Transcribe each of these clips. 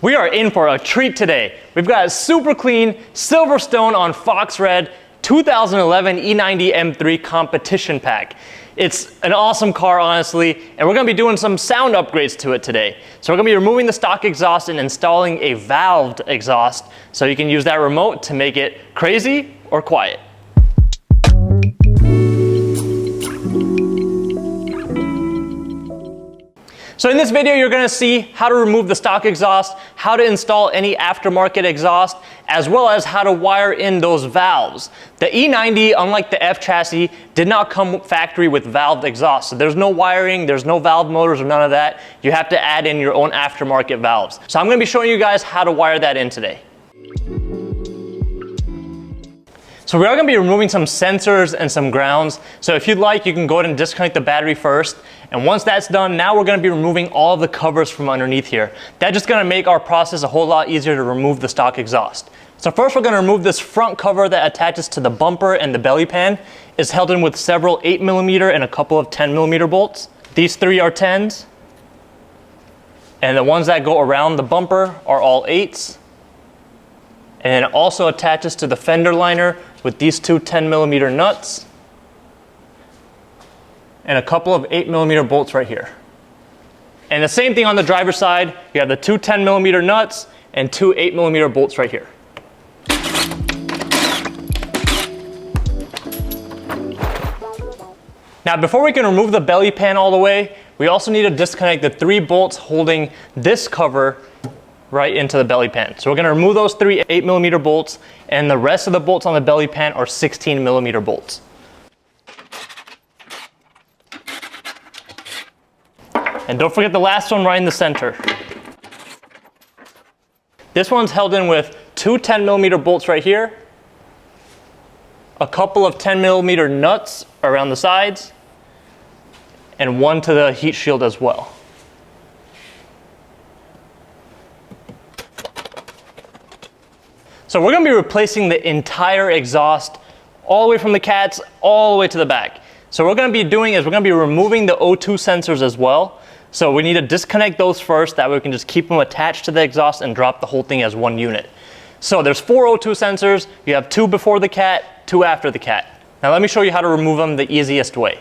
We are in for a treat today. We've got a super clean Silverstone on Fox Red 2011 E9x M3 competition pack. It's an awesome car, honestly, and we're gonna be doing some sound upgrades to it today. So we're gonna be removing the stock exhaust and installing a valved exhaust so you can use that remote to make it crazy or quiet. So in this video, you're gonna see how to remove the stock exhaust, how to install any aftermarket exhaust, as well as how to wire in those valves. The E90, unlike the F chassis, did not come factory with valved exhaust. So there's no wiring, there's no valve motors or none of that. You have to add in your own aftermarket valves. So I'm gonna be showing you guys how to wire that in today. So we are gonna be removing some sensors and some grounds. So if you'd like, you can go ahead and disconnect the battery first. And once that's done, now we're gonna be removing all of the covers from underneath here. That's just gonna make our process a whole lot easier to remove the stock exhaust. So first we're gonna remove this front cover that attaches to the bumper and the belly pan. It's held in with several 8mm and a couple of 10mm bolts. These three are 10s. And the ones that go around the bumper are all 8s. And it also attaches to the fender liner with these two 10mm nuts and a couple of 8mm bolts right here. And the same thing on the driver's side. You have the two 10mm nuts and two 8mm bolts right here. Now before we can remove the belly pan all the way, we also need to disconnect the 3 bolts holding this cover right into the belly pan. So we're gonna remove those 3 8mm bolts, and the rest of the bolts on the belly pan are 16mm bolts. And don't forget the last one right in the center. This one's held in with 2 10mm bolts right here, a couple of 10mm nuts around the sides, and one to the heat shield as well. So we're gonna be replacing the entire exhaust all the way from the cats all the way to the back. So what we're gonna be doing is we're gonna be removing the O2 sensors as well. So we need to disconnect those first, that way we can just keep them attached to the exhaust and drop the whole thing as one unit. So there's 4 O2 sensors. You have 2 before the cat, 2 after the cat. Now let me show you how to remove them the easiest way.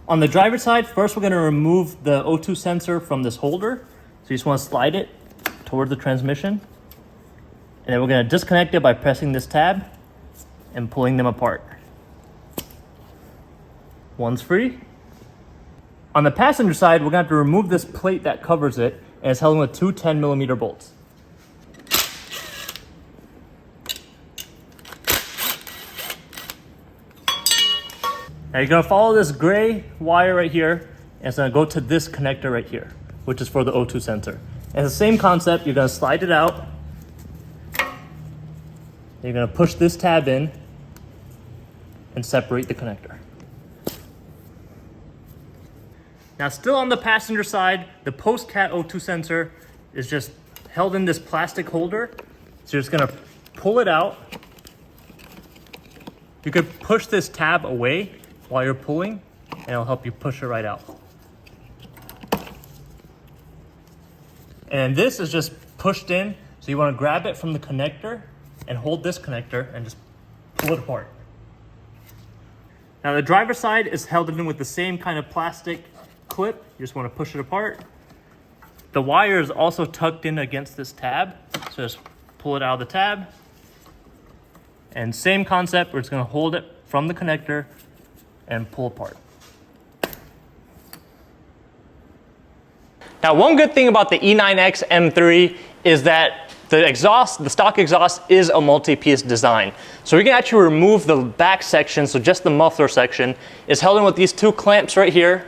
On the driver's side, first we're gonna remove the O2 sensor from this holder. So you just wanna slide it toward the transmission. And then we're gonna disconnect it by pressing this tab and pulling them apart. One's free. On the passenger side, we're gonna have to remove this plate that covers it, and it's held with 2 10mm bolts. Now you're gonna follow this gray wire right here, and it's gonna go to this connector right here, which is for the O2 sensor. And the same concept, you're gonna slide it out. You're gonna push this tab in and separate the connector. Now still on the passenger side, the post-cat O2 sensor is just held in this plastic holder. So you're just gonna pull it out. You could push this tab away while you're pulling, and it'll help you push it right out. And this is just pushed in, so you wanna grab it from the connector and hold this connector and just pull it apart. Now the driver's side is held in with the same kind of plastic clip. You just want to push it apart. The wire is also tucked in against this tab, so just pull it out of the tab. And same concept, we're just going to hold it from the connector and pull apart. Now one good thing about the E9x M3 is that the stock exhaust is a multi-piece design. So we can actually remove the back section, so just the muffler section is held in with these 2 clamps right here.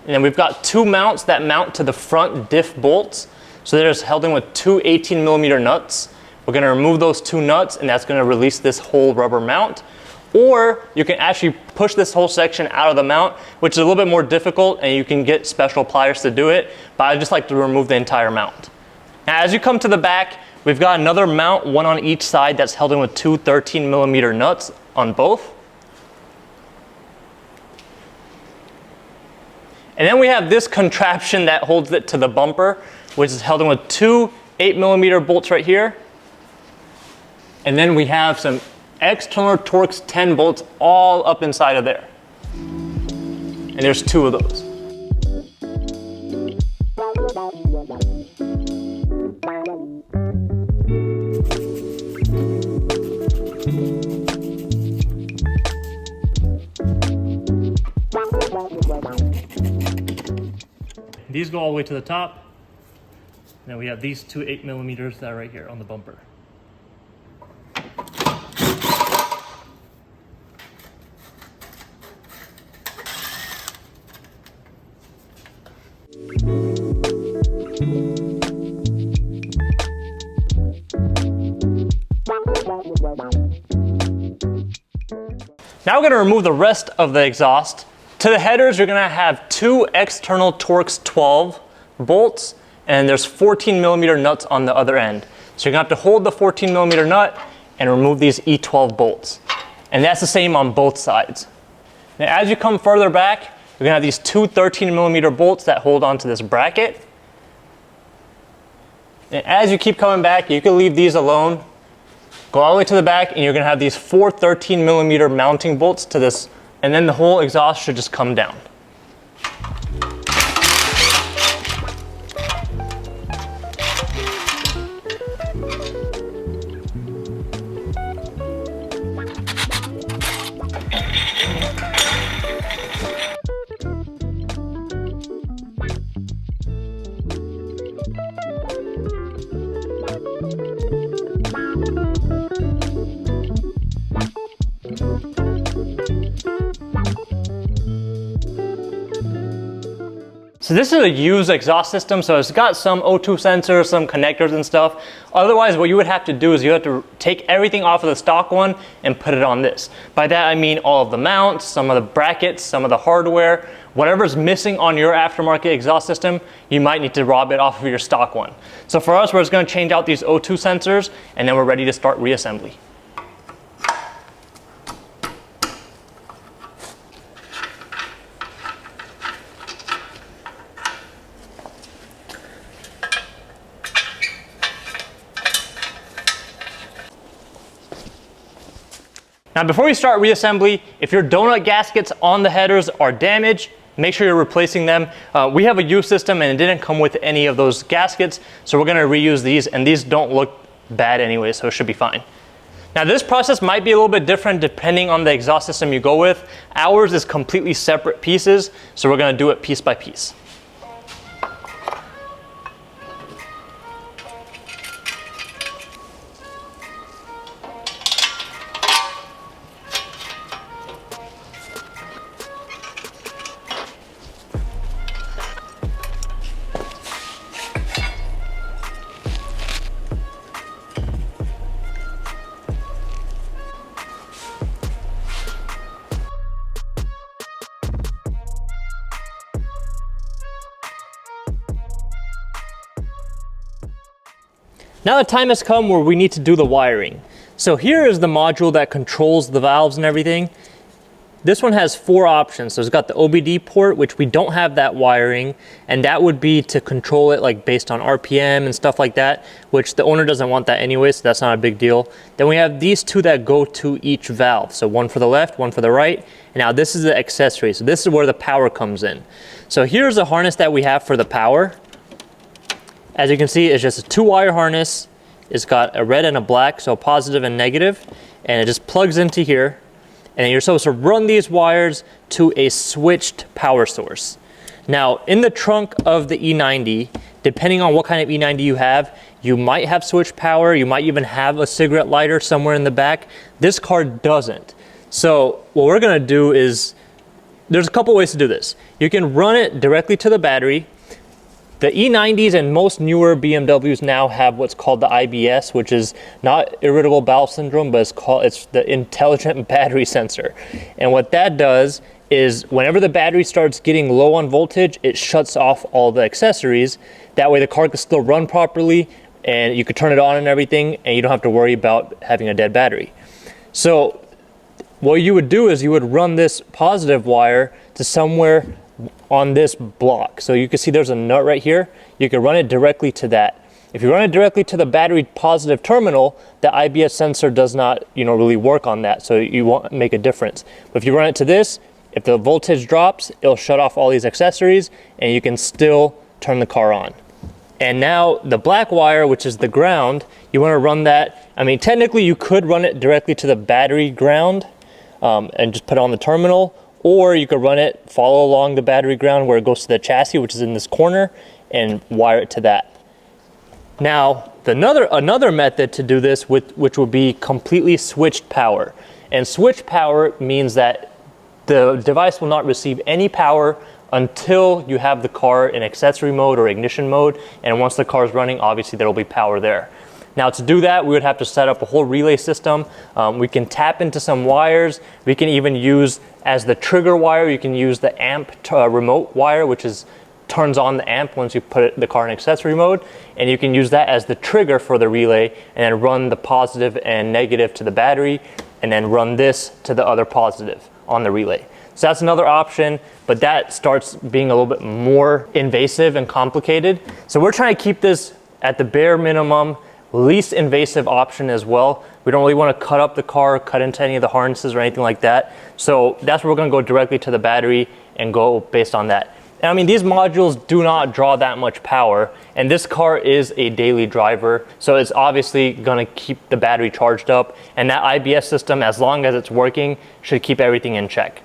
And then we've got 2 mounts that mount to the front diff bolts. So they're just held in with 2 18mm nuts. We're gonna remove those 2 nuts, and that's gonna release this whole rubber mount. Or you can actually push this whole section out of the mount, which is a little bit more difficult, and you can get special pliers to do it, but I just like to remove the entire mount. Now as you come to the back, we've got another mount, one on each side, that's held in with 2 13mm nuts on both. And then we have this contraption that holds it to the bumper. which is held in with two 8mm bolts right here. And then we have some external Torx 10 bolts all up inside of there. And there's two of those. These go all the way to the top. Then we have these two 8mm that are right here on the bumper. Now we're going to remove the rest of the exhaust. To the headers, you're going to have two external Torx 12 bolts, and there's 14mm nuts on the other end. So you're going to have to hold the 14mm nut and remove these E12 bolts. And that's the same on both sides. Now as you come further back, you're going to have these two 13mm bolts that hold onto this bracket. And as you keep coming back, you can leave these alone. Go all the way to the back, and you're going to have these four 13mm mounting bolts to this, and then the whole exhaust should just come down. So this is a used exhaust system, so it's got some O2 sensors, some connectors and stuff. Otherwise, what you would have to do is you have to take everything off of the stock one and put it on this. By that I mean all of the mounts, some of the brackets, some of the hardware, whatever's missing on your aftermarket exhaust system, you might need to rob it off of your stock one. So for us, we're just going to change out these O2 sensors, and then we're ready to start reassembly. Now before we start reassembly, if your donut gaskets on the headers are damaged, make sure you're replacing them. We have a used system and it didn't come with any of those gaskets, so we're going to reuse these, and these don't look bad anyway, so it should be fine. Now this process might be a little bit different depending on the exhaust system you go with. Ours is completely separate pieces, so we're going to do it piece by piece. Now the time has come where we need to do the wiring. So here is the module that controls the valves and everything. This one has four options. So it's got the OBD port, which we don't have that wiring, and that would be to control it like based on RPM and stuff like that, which the owner doesn't want that anyway, so that's not a big deal. Then we have these two that go to each valve. So one for the left, one for the right. And now this is the accessory. So this is where the power comes in. So here's the harness that we have for the power. As you can see, it's just a 2-wire harness. It's got a red and a black, so positive and negative, and it just plugs into here. And you're supposed to run these wires to a switched power source. Now, in the trunk of the E90, depending on what kind of E90 you have, you might have switched power, you might even have a cigarette lighter somewhere in the back. This car doesn't. So what we're gonna do is, there's a couple ways to do this. You can run it directly to the battery. The E90s and most newer BMWs now have what's called the IBS, which is not irritable bowel syndrome, but it's the intelligent battery sensor. And what that does is whenever the battery starts getting low on voltage, it shuts off all the accessories. That way the car can still run properly and you could turn it on and everything, and you don't have to worry about having a dead battery. So what you would do is you would run this positive wire to somewhere on this block. So you can see there's a nut right here. you can run it directly to that. If you run it directly to the battery positive terminal, the IBS sensor does not, really work on that, so you won't make a difference. But if you run it to this, if the voltage drops, it'll shut off all these accessories, and you can still turn the car on. And now the black wire, which is the ground, you want to run that. I mean, technically you could run it directly to the battery ground and just put it on the terminal, or you could run it, follow along the battery ground where it goes to the chassis, which is in this corner, and wire it to that. Now, another method to do this, which would be completely switched power. And switched power means that the device will not receive any power until you have the car in accessory mode or ignition mode. And once the car is running, obviously there will be power there. Now, to do that, we would have to set up a whole relay system. We can tap into some wires. We can even use, as the trigger wire, you can use the amp remote wire, which turns on the amp once you put the car in accessory mode, and you can use that as the trigger for the relay, and then run the positive and negative to the battery, and then run this to the other positive on the relay. So that's another option, but that starts being a little bit more invasive and complicated. So we're trying to keep this at the bare minimum, least invasive option as well. We don't really want to cut up the car, cut into any of the harnesses or anything like that. So that's where we're going to go directly to the battery and go based on that. And I mean, these modules do not draw that much power, and this car is a daily driver, so it's obviously going to keep the battery charged up, and that IBS system, as long as it's working, should keep everything in check.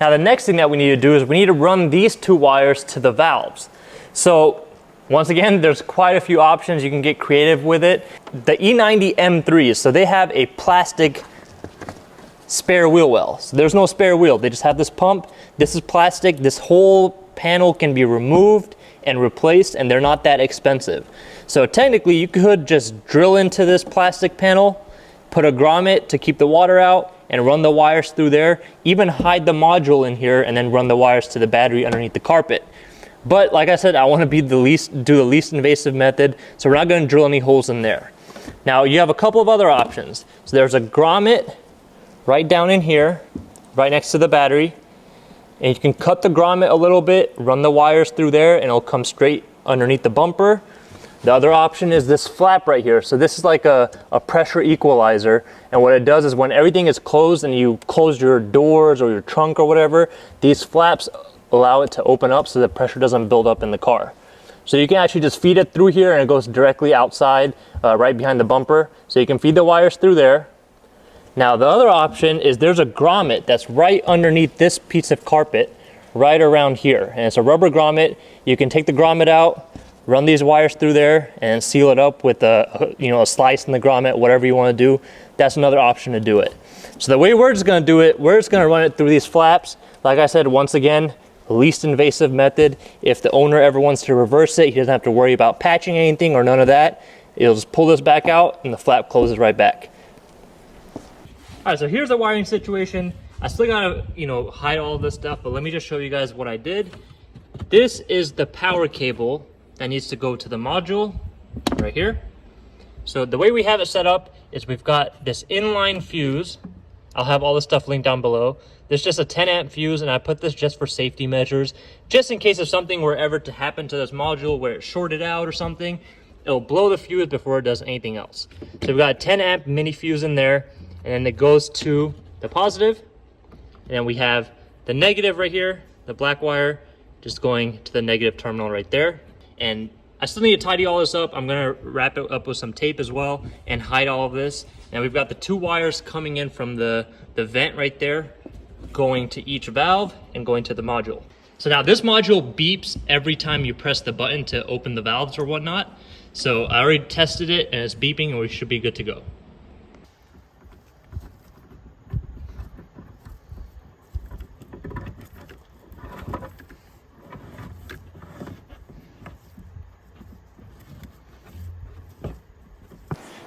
Now, the next thing that we need to do is we need to run these two wires to the valves. So once again, there's quite a few options. You can get creative with it. The E9x M3s, so they have a plastic spare wheel well. So there's no spare wheel. They just have this pump. This is plastic. This whole panel can be removed and replaced, and they're not that expensive. So technically, you could just drill into this plastic panel, put a grommet to keep the water out, and run the wires through there. Even hide the module in here, and then run the wires to the battery underneath the carpet. But like I said, I want to do the least invasive method, so we're not going to drill any holes in there. Now, you have a couple of other options. So there's a grommet right down in here, right next to the battery. And you can cut the grommet a little bit, run the wires through there, and it'll come straight underneath the bumper. The other option is this flap right here. So this is like a pressure equalizer. And what it does is when everything is closed and you close your doors or your trunk or whatever, these flaps allow it to open up so the pressure doesn't build up in the car. So you can actually just feed it through here, and it goes directly outside, right behind the bumper. So you can feed the wires through there. Now, the other option is there's a grommet that's right underneath this piece of carpet, right around here. And it's a rubber grommet. You can take the grommet out, run these wires through there, and seal it up with a slice in the grommet, whatever you want to do. That's another option to do it. So the way we're just going to do it, we're just going to run it through these flaps. Like I said, once again, least invasive method. If the owner ever wants to reverse it, he doesn't have to worry about patching anything or none of that. It'll just pull this back out, and the flap closes right back. All right, so here's the wiring situation. I still gotta, hide all of this stuff, but let me just show you guys what I did. This is the power cable that needs to go to the module right here. So the way we have it set up is we've got this inline fuse. I'll have all this stuff linked down below. There's just a 10 amp fuse, and I put this just for safety measures, just in case if something were ever to happen to this module where it shorted out or something, it'll blow the fuse before it does anything else. So we've got a 10 amp mini fuse in there, and then it goes to the positive, and then we have the negative right here, the black wire, just going to the negative terminal right there. And I still need to tidy all this up. I'm gonna wrap it up with some tape as well and hide all of this. Now we've got the two wires coming in from the vent right there, going to each valve and going to the module. So now this module beeps every time you press the button to open the valves or whatnot. So I already tested it, and it's beeping, and we should be good to go.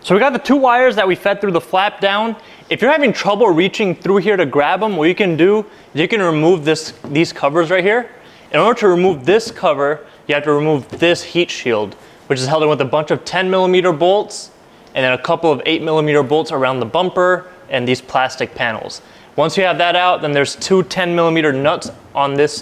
So we got the two wires that we fed through the flap down. If you're having trouble reaching through here to grab them, what you can do is you can remove these covers right here. In order to remove this cover, you have to remove this heat shield, which is held in with a bunch of 10mm bolts and then a couple of 8mm bolts around the bumper and these plastic panels. Once you have that out, then there's two 10mm nuts on this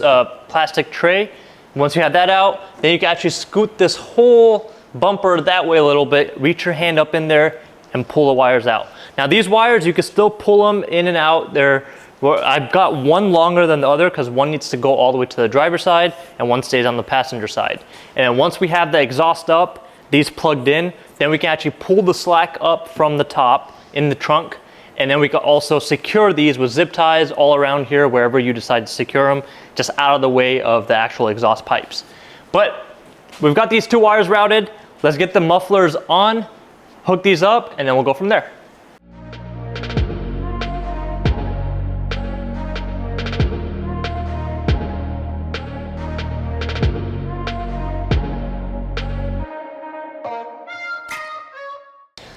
plastic tray. Once you have that out, then you can actually scoot this whole bumper that way a little bit, reach your hand up in there and pull the wires out. Now these wires, you can still pull them in and out. I've got one longer than the other because one needs to go all the way to the driver's side and one stays on the passenger side. And then once we have the exhaust up, these plugged in, then we can actually pull the slack up from the top in the trunk. And then we can also secure these with zip ties all around here, wherever you decide to secure them, just out of the way of the actual exhaust pipes. But we've got these two wires routed. Let's get the mufflers on, hook these up, and then we'll go from there.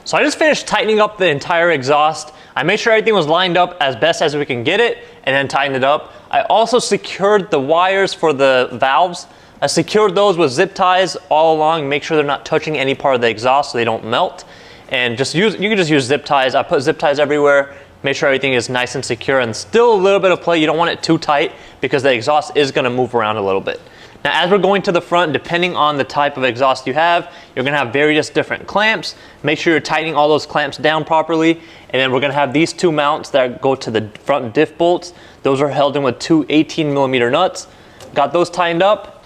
So I just finished tightening up the entire exhaust. I made sure everything was lined up as best as we can get it and then tightened it up. I also secured the wires for the valves. I secured those with zip ties all along, make sure they're not touching any part of the exhaust so they don't melt. And you can just use zip ties. I put zip ties everywhere, make sure everything is nice and secure and still a little bit of play. You don't want it too tight because the exhaust is gonna move around a little bit. Now, as we're going to the front, depending on the type of exhaust you have, you're gonna have various different clamps. Make sure you're tightening all those clamps down properly. And then we're gonna have these two mounts that go to the front diff bolts. Those are held in with two 18mm nuts. Got those tightened up.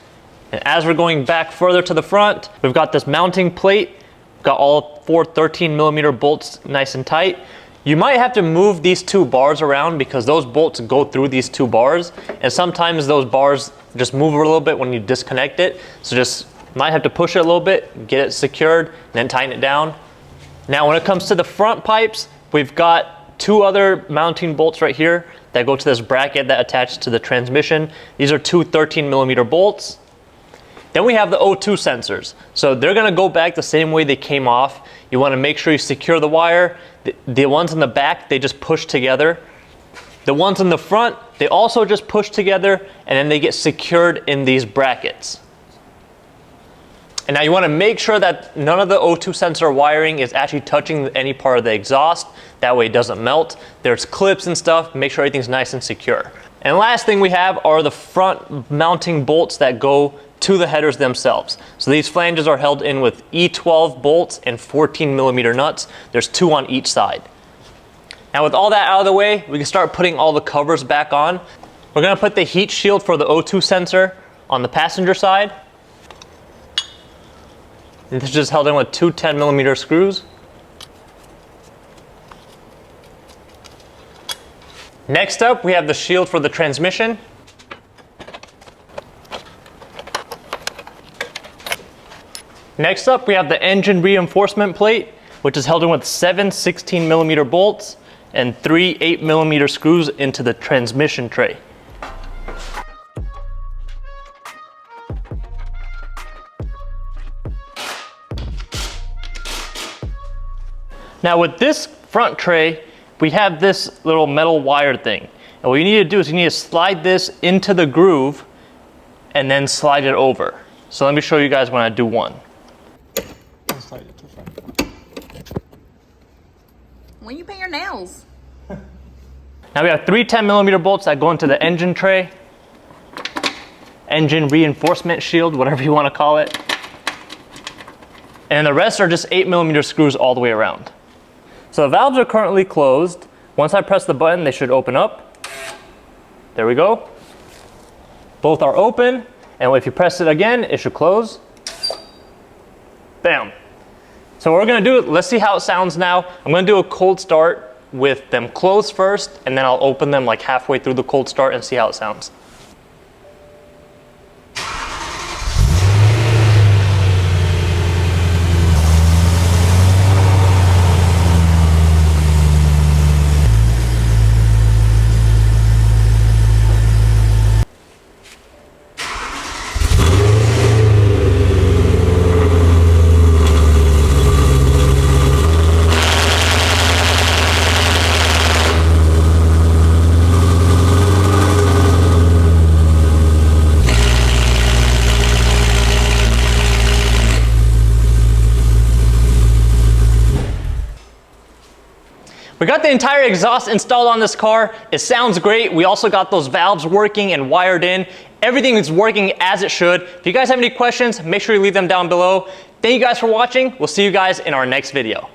And as we're going back further to the front, we've got this mounting plate. Got all four 13mm bolts nice and tight. You might have to move these two bars around because those bolts go through these two bars, and sometimes those bars just move a little bit when you disconnect it. So just might have to push it a little bit, get it secured, and then tighten it down. Now when it comes to the front pipes, we've got two other mounting bolts right here that go to this bracket that attaches to the transmission. These are two 13mm bolts. Then we have the O2 sensors. So they're gonna go back the same way they came off. You wanna make sure you secure the wire. The ones in the back, they just push together. The ones in the front, they also just push together and then they get secured in these brackets. And now you wanna make sure that none of the O2 sensor wiring is actually touching any part of the exhaust. That way it doesn't melt. There's clips and stuff, make sure everything's nice and secure. And the last thing we have are the front mounting bolts that go to the headers themselves. So these flanges are held in with E12 bolts and 14mm nuts. There's two on each side. Now with all that out of the way, we can start putting all the covers back on. We're gonna put the heat shield for the O2 sensor on the passenger side. And this is just held in with two 10mm screws. Next up, we have the shield for the transmission. Next up, we have the engine reinforcement plate, which is held in with 7 16mm bolts and 3 8mm screws into the transmission tray. Now with this front tray, we have this little metal wire thing. And what you need to do is you need to slide this into the groove and then slide it over. So let me show you guys when I do one. When you paint your nails. Now we have 3 10mm bolts that go into the engine tray. Engine reinforcement shield, whatever you want to call it. And the rest are just 8mm screws all the way around. So the valves are currently closed. Once I press the button, they should open up. There we go. Both are open, and if you press it again, it should close. Bam. So what we're gonna do, let's see how it sounds now. I'm gonna do a cold start with them closed first, and then I'll open them like halfway through the cold start and see how it sounds. We got the entire exhaust installed on this car. It sounds great. We also got those valves working and wired in. Everything is working as it should. If you guys have any questions, make sure you leave them down below. Thank you guys for watching. We'll see you guys in our next video.